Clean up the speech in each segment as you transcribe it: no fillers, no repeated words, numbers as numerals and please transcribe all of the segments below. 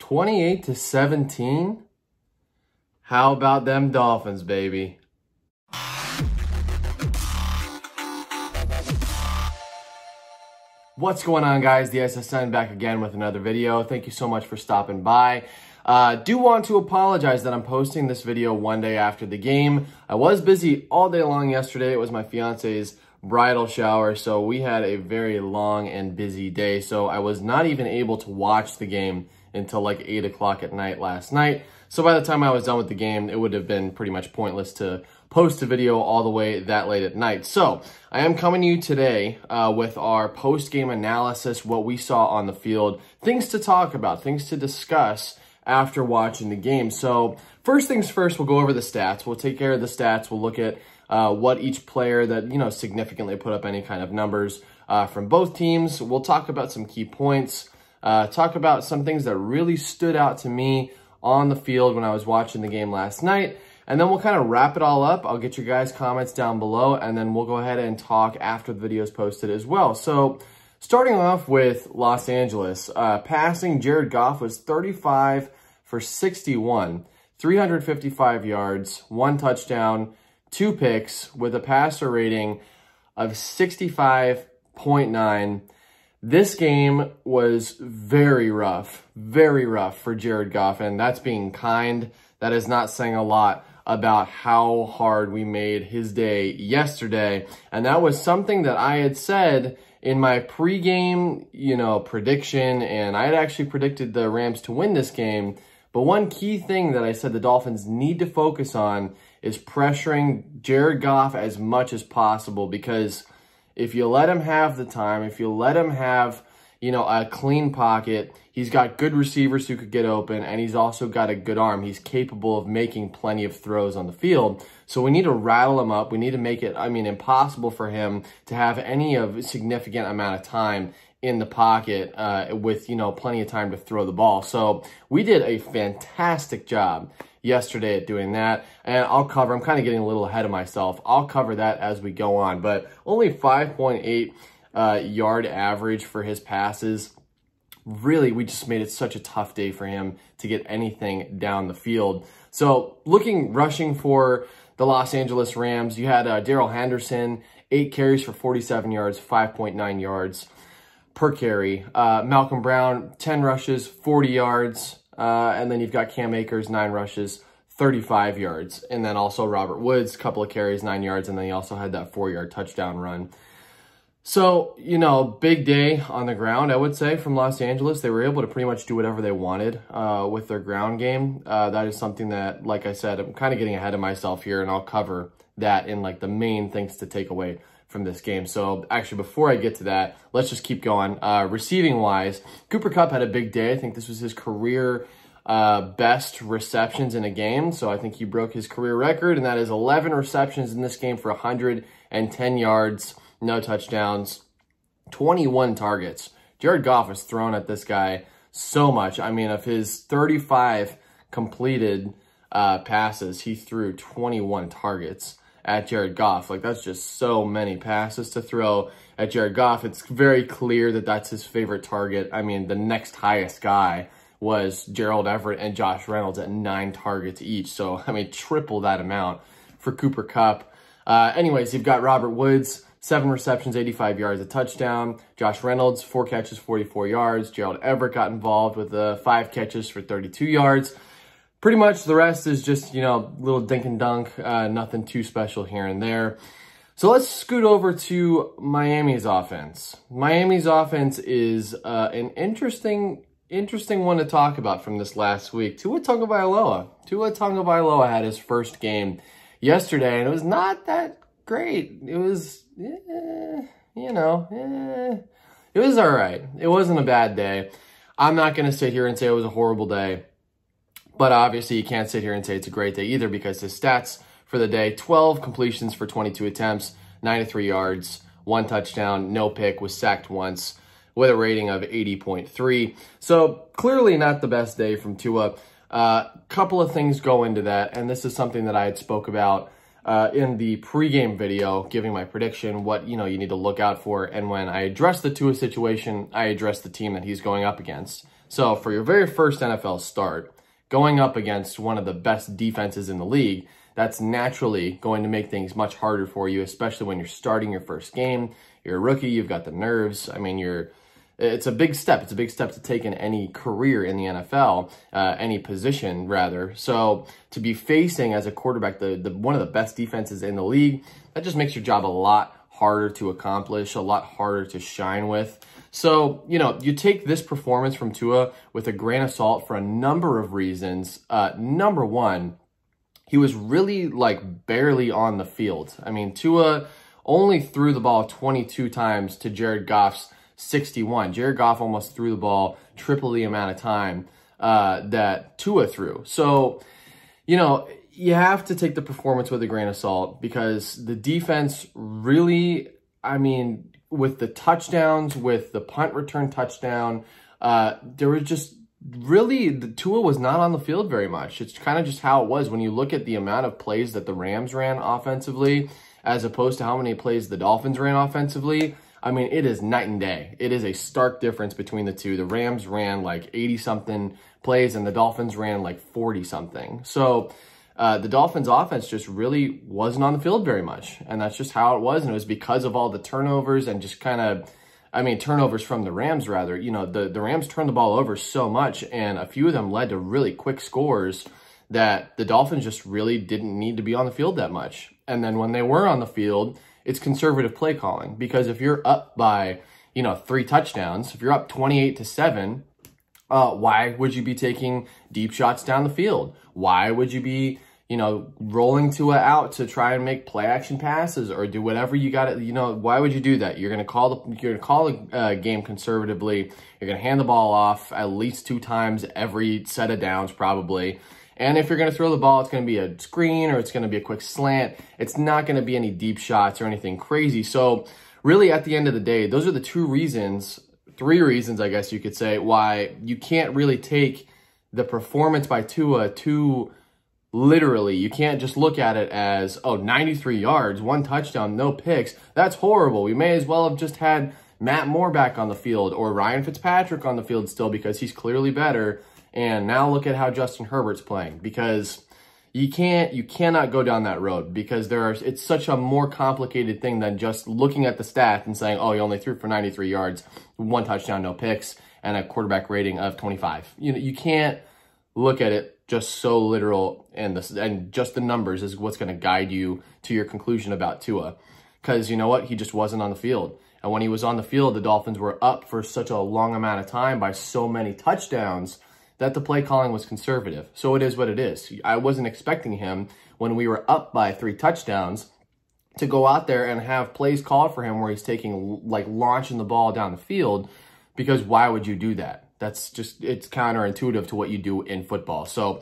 28-17? How about them Dolphins, baby? What's going on, guys? The SSN back again with another video. Thank you so much for stopping by. Do want to apologize that I'm posting this video one day after the game. I was busy all day long yesterday. It was my fiance's bridal shower, so we had a very long and busy day. So I was not even able to watch the game until like 8 o'clock at night last night. So by the time I was done with the game, it would have been pretty much pointless to post a video all the way that late at night. So I am coming to you today with our post-game analysis, what we saw on the field, things to talk about, things to discuss after watching the game. So first things first, we'll go over the stats. We'll take care of the stats. We'll look at what each player that, significantly put up any kind of numbers from both teams. We'll talk about some key points, talk about some things that really stood out to me on the field when I was watching the game last night. And then we'll kind of wrap it all up. I'll get your guys' comments down below, and then we'll go ahead and talk after the video is posted as well. So starting off with Los Angeles, passing, Jared Goff was 35 for 61, 355 yards, 1 touchdown, 2 picks with a passer rating of 65.9. This game was very rough for Jared Goff, and that's being kind. That is not saying a lot about how hard we made his day yesterday. And that was something that I had said in my pregame, prediction, and I had actually predicted the Rams to win this game. But one key thing that I said the Dolphins need to focus on is pressuring Jared Goff as much as possible, because if you let him have the time, if you let him have, a clean pocket, he's got good receivers who could get open, and he's also got a good arm. He's capable of making plenty of throws on the field. So we need to rattle him up. We need to make it, impossible for him to have any of a significant amount of time in the pocket with, plenty of time to throw the ball. So we did a fantastic job yesterday at doing that, and I'm kind of getting a little ahead of myself. I'll cover that as we go on, but only 5.8 yard average for his passes. Really, we just made it such a tough day for him to get anything down the field. So rushing for the Los Angeles Rams, you had Darrell Henderson, 8 carries for 47 yards, 5.9 yards per carry. Malcolm Brown, 10 rushes, 40 yards. And then you've got Cam Akers, 9 rushes, 35 yards. And then also Robert Woods, couple of carries, 9 yards. And then he also had that 4-yard touchdown run. So, big day on the ground, I would say, from Los Angeles. They were able to pretty much do whatever they wanted with their ground game. That is something that, like I said, I'm kind of getting ahead of myself here, and I'll cover that in the main things to take away from this game. So actually, before I get to that, let's just keep going. Receiving wise, Cooper Kupp had a big day. I think this was his career best receptions in a game. So I think he broke his career record, and that is 11 receptions in this game for 110 yards, no touchdowns, 21 targets. Jared Goff was thrown at this guy so much. Of his 35 completed passes, he threw 21 targets at Jared Goff. That's just so many passes to throw at Jared Goff. It's very clear that that's his favorite target. The next highest guy was Gerald Everett and Josh Reynolds at 9 targets each. So, triple that amount for Cooper Kupp. Anyways, you've got Robert Woods, 7 receptions, 85 yards, a touchdown. Josh Reynolds, 4 catches, 44 yards. Gerald Everett got involved with 5 catches for 32 yards. Pretty much the rest is just, little dink and dunk, nothing too special here and there. So let's scoot over to Miami's offense. Miami's offense is an interesting one to talk about from this last week. Tua Tagovailoa had his first game yesterday, and it was not that great. It was, it was all right. It wasn't a bad day. I'm not going to sit here and say it was a horrible day. But obviously, you can't sit here and say it's a great day either, because his stats for the day, 12 completions for 22 attempts, 93 yards, 1 touchdown, no pick, was sacked once with a rating of 80.3. So clearly not the best day from Tua. Couple of things go into that, and this is something that I had spoke about in the pregame video, giving my prediction, what you need to look out for. And when I address the Tua situation, I address the team that he's going up against. So for your very first NFL start, going up against one of the best defenses in the league, that's naturally going to make things much harder for you, especially when you're starting your first game. You're a rookie, you've got the nerves. I mean, it's a big step. It's a big step to take in any career in the NFL, any position rather. So to be facing as a quarterback one of the best defenses in the league, that just makes your job a lot harder to accomplish, a lot harder to shine with. So, you take this performance from Tua with a grain of salt for a number of reasons. Number one, he was really barely on the field. I mean, Tua only threw the ball 22 times to Jared Goff's 61. Jared Goff almost threw the ball triple the amount of time that Tua threw. So, you have to take the performance with a grain of salt because the defense really, I mean, with the touchdowns, with the punt return touchdown, there was just really, the Tua was not on the field very much. It's kind of just how it was when you look at the amount of plays that the Rams ran offensively as opposed to how many plays the Dolphins ran offensively. I mean, it is night and day. It is a stark difference between the two. The Rams ran 80-something plays and the Dolphins ran 40-something. So the Dolphins offense just really wasn't on the field very much. And that's just how it was. And it was because of all the turnovers and just turnovers from the Rams rather. The Rams turned the ball over so much and a few of them led to really quick scores that the Dolphins just really didn't need to be on the field that much. And then when they were on the field, it's conservative play calling because if you're up by, 3 touchdowns, if you're up 28-7, why would you be taking deep shots down the field? Why would you be, rolling Tua out to try and make play action passes or do whatever you got to, why would you do that? You're going to call the game conservatively. You're going to hand the ball off at least 2 times every set of downs probably. And if you're going to throw the ball, it's going to be a screen or it's going to be a quick slant. It's not going to be any deep shots or anything crazy. So really at the end of the day, those are the 3 reasons, I guess you could say, why you can't really take the performance by Tua too literally. You can't just look at it as, 93 yards, 1 touchdown, no picks. That's horrible. We may as well have just had Matt Moore back on the field or Ryan Fitzpatrick on the field still because he's clearly better. And now look at how Justin Herbert's playing because you cannot go down that road because it's such a more complicated thing than just looking at the stat and saying, you only threw for 93 yards, 1 touchdown, no picks, and a quarterback rating of 25. You can't look at it just so literal and just the numbers is what's going to guide you to your conclusion about Tua. Because you know what? He just wasn't on the field. And when he was on the field, the Dolphins were up for such a long amount of time by so many touchdowns that the play calling was conservative. So it is what it is. I wasn't expecting him when we were up by 3 touchdowns to go out there and have plays called for him where he's taking, launching the ball down the field, because why would you do that? That's just, it's counterintuitive to what you do in football. So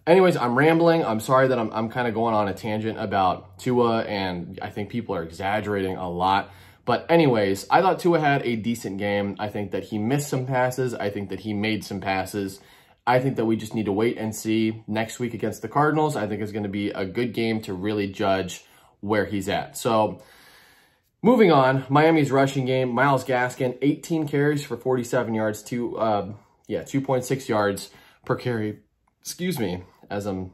anyways, I'm rambling. I'm sorry that I'm kind of going on a tangent about Tua, and I think people are exaggerating a lot. But anyways, I thought Tua had a decent game. I think that he missed some passes. I think that he made some passes. I think that we just need to wait and see next week against the Cardinals. I think it's going to be a good game to really judge where he's at. So moving on, Miami's rushing game. Myles Gaskin, 18 carries for 47 yards, 2.6 yards per carry. Excuse me, as I'm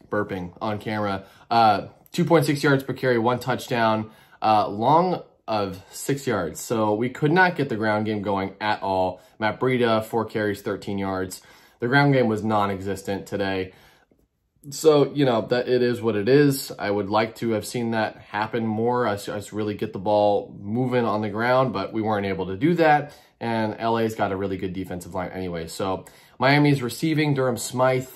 burping on camera. 2.6 yards per carry, 1 touchdown, long of 6 yards. So we could not get the ground game going at all. Matt Breida, 4 carries, 13 yards. The ground game was non-existent today. So, that it is what it is. I would like to have seen that happen more, us really get the ball moving on the ground, but we weren't able to do that. And LA's got a really good defensive line anyway. So Miami's receiving, Durham Smythe,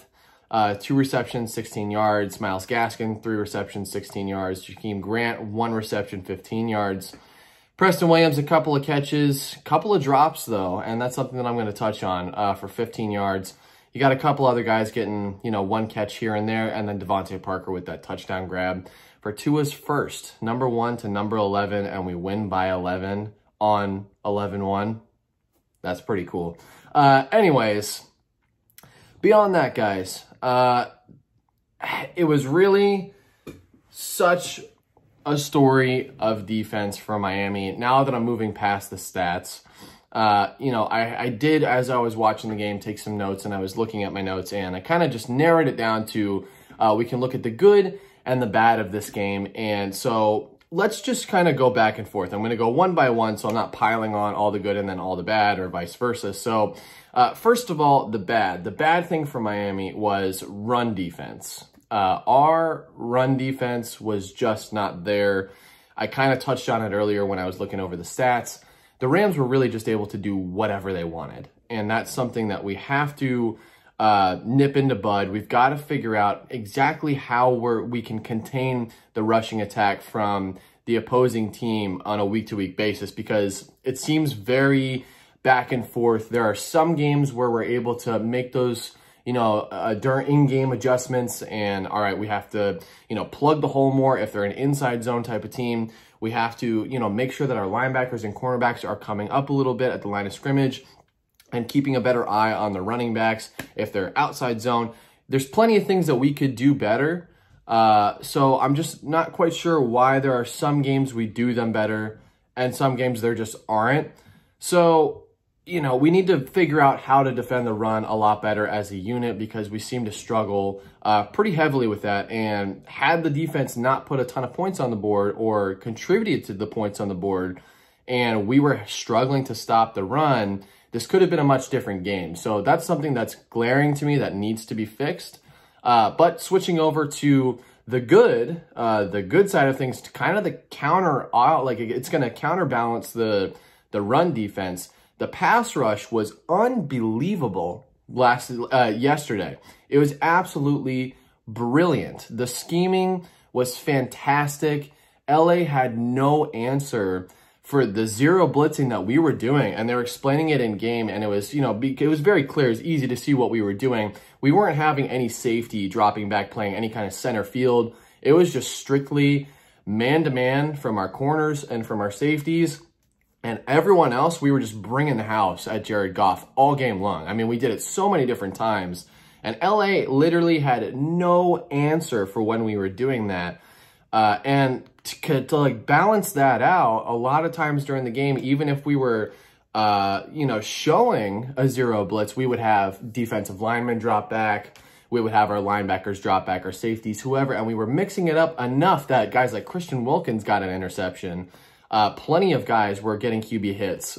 2 receptions, 16 yards. Myles Gaskin, 3 receptions, 16 yards. Jakeem Grant, 1 reception, 15 yards. Preston Williams, a couple of catches, couple of drops though, and that's something that I'm going to touch on for 15 yards. You got a couple other guys getting, 1 catch here and there, and then Devontae Parker with that touchdown grab for Tua's first, number 1 to number 11, and we win by 11 on 11-1. That's pretty cool. Anyways, beyond that, guys, it was really such a story of defense for Miami. Now that I'm moving past the stats, I did, as I was watching the game, take some notes, and I was looking at my notes, and I kind of just narrowed it down to we can look at the good and the bad of this game. And so let's just kind of go back and forth. I'm going to go one by one, so I'm not piling on all the good and then all the bad, or vice versa. So first of all, the bad. The bad thing for Miami was run defense. Our run defense was just not there. I kind of touched on it earlier when I was looking over the stats. The Rams were really just able to do whatever they wanted. And that's something that we have to nip into bud. We've got to figure out exactly how we can contain the rushing attack from the opposing team on a week-to-week basis, because it seems very back and forth. There are some games where we're able to make those during in-game adjustments, and all right, we have to, plug the hole more. If they're an inside zone type of team, we have to, make sure that our linebackers and cornerbacks are coming up a little bit at the line of scrimmage and keeping a better eye on the running backs if they're outside zone. There's plenty of things that we could do better. So I'm just not quite sure why there are some games we do them better and some games there just aren't. So, we need to figure out how to defend the run a lot better as a unit, because we seem to struggle pretty heavily with that. And had the defense not put a ton of points on the board or contributed to the points on the board, and we were struggling to stop the run, this could have been a much different game. So that's something that's glaring to me that needs to be fixed. But switching over to the good side of things, kind of the counter, it's going to counterbalance the run defense. The pass rush was unbelievable yesterday. It was absolutely brilliant. The scheming was fantastic. LA had no answer for the zero blitzing that we were doing, and they were explaining it in game, and it was, it was very clear. It was easy to see what we were doing. We weren't having any safety dropping back, playing any kind of center field. It was just strictly man-to-man from our corners and from our safeties. And everyone else, we were just bringing the house at Jared Goff all game long. I mean, we did it so many different times. And LA literally had no answer for when we were doing that. And to balance that out, a lot of times during the game, even if we were, showing a zero blitz, we would have defensive linemen drop back. We would have our linebackers drop back, our safeties, whoever. And we were mixing it up enough that guys like Christian Wilkins got an interception. Plenty of guys were getting QB hits.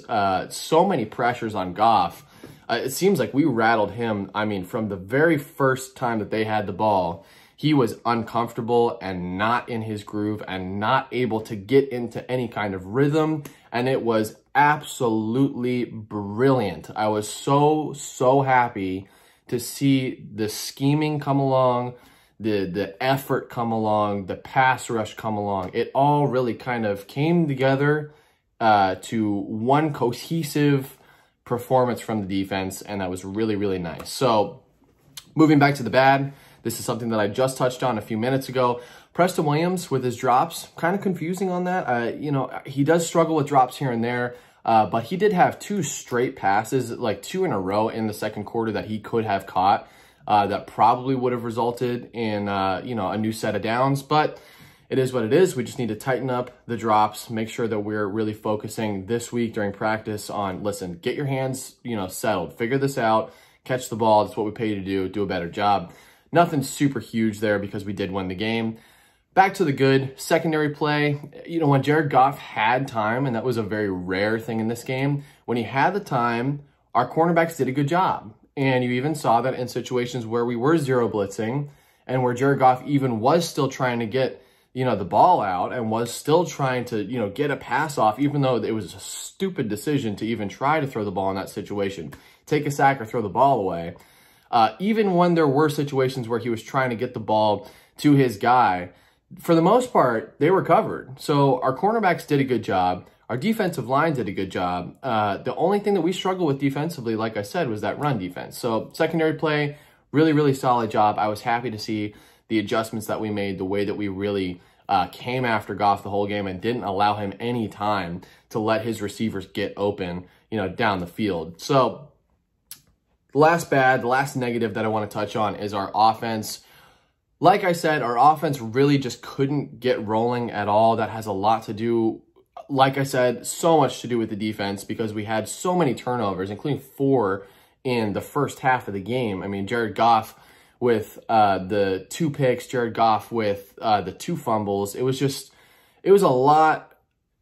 So many pressures on Goff. It seems like we rattled him. I mean, from the very first time that they had the ball, he was uncomfortable and not in his groove and not able to get into any kind of rhythm. And it was absolutely brilliant. I was so happy to see the scheming come along, the effort come along, the pass rush come along. It all really kind of came together to one cohesive performance from the defense, and that was really, really nice. So moving back to the bad, this is something that I just touched on a few minutes ago. Preston Williams with his drops, kind of confusing on that. He does struggle with drops here and there, but he did have 2 straight passes, like 2 in a row in the second quarter that he could have caught. That probably would have resulted in, a new set of downs, but it is what it is. We just need to tighten up the drops, make sure that we're really focusing this week during practice on, listen, get your hands, settled, figure this out, catch the ball. That's what we pay you to do a better job. Nothing super huge there because we did win the game. Back to the good, secondary play. When Jared Goff had time, and that was a very rare thing in this game, when he had the time, our cornerbacks did a good job. And you even saw that in situations where we were zero blitzing and where Jared Goff even was still trying to get, the ball out and was still trying to, get a pass off, even though it was a stupid decision to even try to throw the ball in that situation. Take a sack or throw the ball away. Even when there were situations where he was trying to get the ball to his guy, for the most part, they were covered. So our cornerbacks did a good job. Our defensive line did a good job. The only thing that we struggled with defensively, like I said, was that run defense. So secondary play, really, really solid job. I was happy to see the adjustments that we made, the way that we really came after Goff the whole game and didn't allow him any time to let his receivers get open, down the field. So the last negative that I want to touch on is our offense. Like I said, our offense really just couldn't get rolling at all. That has a lot to do like I said, so much to do with the defense because we had so many turnovers, including 4 in the first half of the game. I mean, Jared Goff with the 2 picks, Jared Goff with the 2 fumbles. It was a lot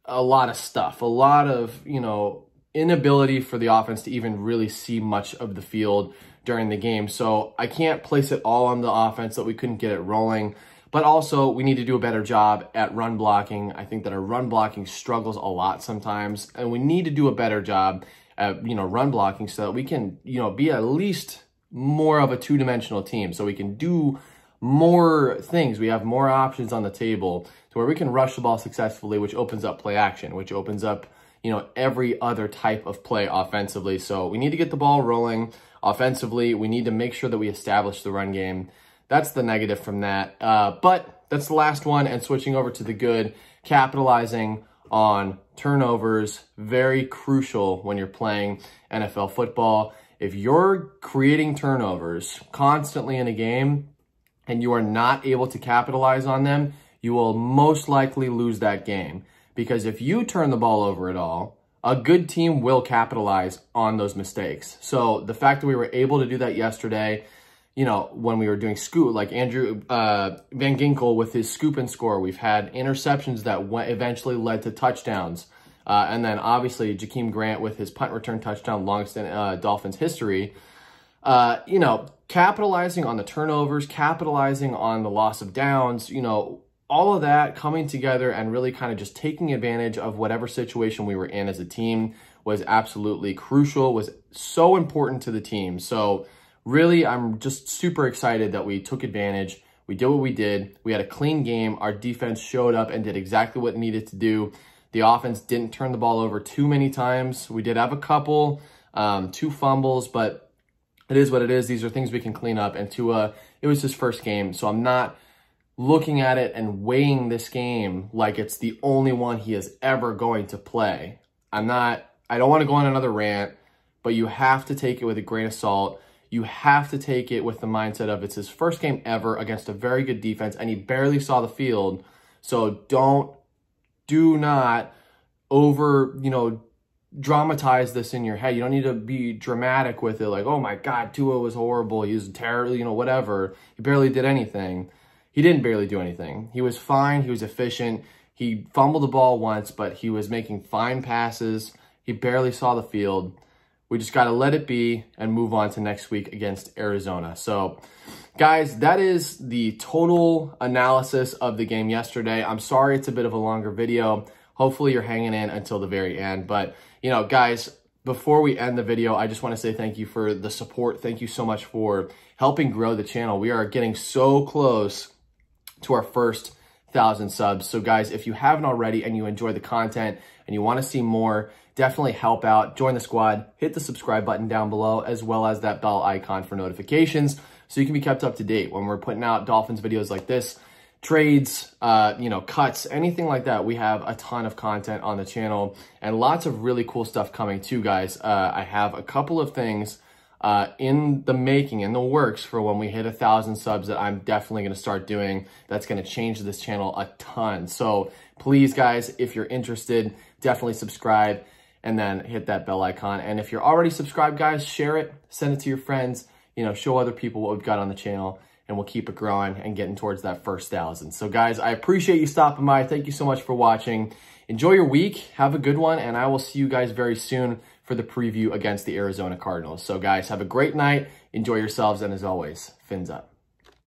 of stuff, a lot of, you know, inability for the offense to even really see much of the field during the game. So I can't place it all on the offense that we couldn't get it rolling, but also we need to do a better job at run blocking. I think that our run blocking struggles a lot sometimes, and we need to do a better job at, you know, run blocking so that we can, you know, be at least more of a 2-dimensional team, so we can do more things. We have more options on the table to where we can rush the ball successfully, which opens up play action, which opens up, you know, every other type of play offensively. So we need to get the ball rolling offensively. We need to make sure that we establish the run game. That's the negative from that. But that's the last one. And switching over to the good, capitalizing on turnovers, very crucial when you're playing NFL football. If you're creating turnovers constantly in a game and you are not able to capitalize on them, you will most likely lose that game. Because if you turn the ball over at all, a good team will capitalize on those mistakes. So the fact that we were able to do that yesterday, you know, when we were doing scoop, like Andrew Van Ginkel with his scoop and score, we've had interceptions that eventually led to touchdowns. And then obviously Jakeem Grant with his punt return touchdown, longest in Dolphins history. You know, capitalizing on the turnovers, capitalizing on the loss of downs, you know, all of that coming together and really kind of just taking advantage of whatever situation we were in as a team was absolutely crucial, was so important to the team. So really, I'm just super excited that we took advantage. We did what we did. We had a clean game. Our defense showed up and did exactly what it needed to do. The offense didn't turn the ball over too many times. We did have a couple, 2 fumbles, but it is what it is. These are things we can clean up. And Tua, it was his first game, so I'm not looking at it and weighing this game like it's the only one he is ever going to play. I don't want to go on another rant, but you have to take it with a grain of salt. You have to take it with the mindset of it's his first game ever against a very good defense, and he barely saw the field. So do not over, you know, dramatize this in your head. You don't need to be dramatic with it. Like, oh my God, Tua was horrible. He was terrible, you know, whatever. He barely did anything. He didn't barely do anything. He was fine. He was efficient. He fumbled the ball once, but he was making fine passes. He barely saw the field. We just got to let it be and move on to next week against Arizona. So, guys, that is the total analysis of the game yesterday. I'm sorry it's a bit of a longer video. Hopefully you're hanging in until the very end. But, you know, guys, before we end the video, I just want to say thank you for the support. Thank you so much for helping grow the channel. We are getting so close to our first 1,000 subs. So guys, if you haven't already and you enjoy the content and you want to see more, definitely help out, join the squad, hit the subscribe button down below, as well as that bell icon for notifications so you can be kept up to date when we're putting out Dolphins videos like this, trades, you know, cuts, anything like that. We have a ton of content on the channel and lots of really cool stuff coming too, guys. I have a couple of things in the making, in the works for when we hit 1,000 subs that I'm definitely going to start doing. That's going to change this channel a ton. So please, guys, if you're interested, definitely subscribe and then hit that bell icon. And if you're already subscribed, guys, share it, send it to your friends, you know, show other people what we've got on the channel, and we'll keep it growing and getting towards that first 1,000. So guys, I appreciate you stopping by. Thank you so much for watching. Enjoy your week. Have a good one. And I will see you guys very soon for the preview against the Arizona Cardinals. So guys, have a great night. Enjoy yourselves. And as always, fins up.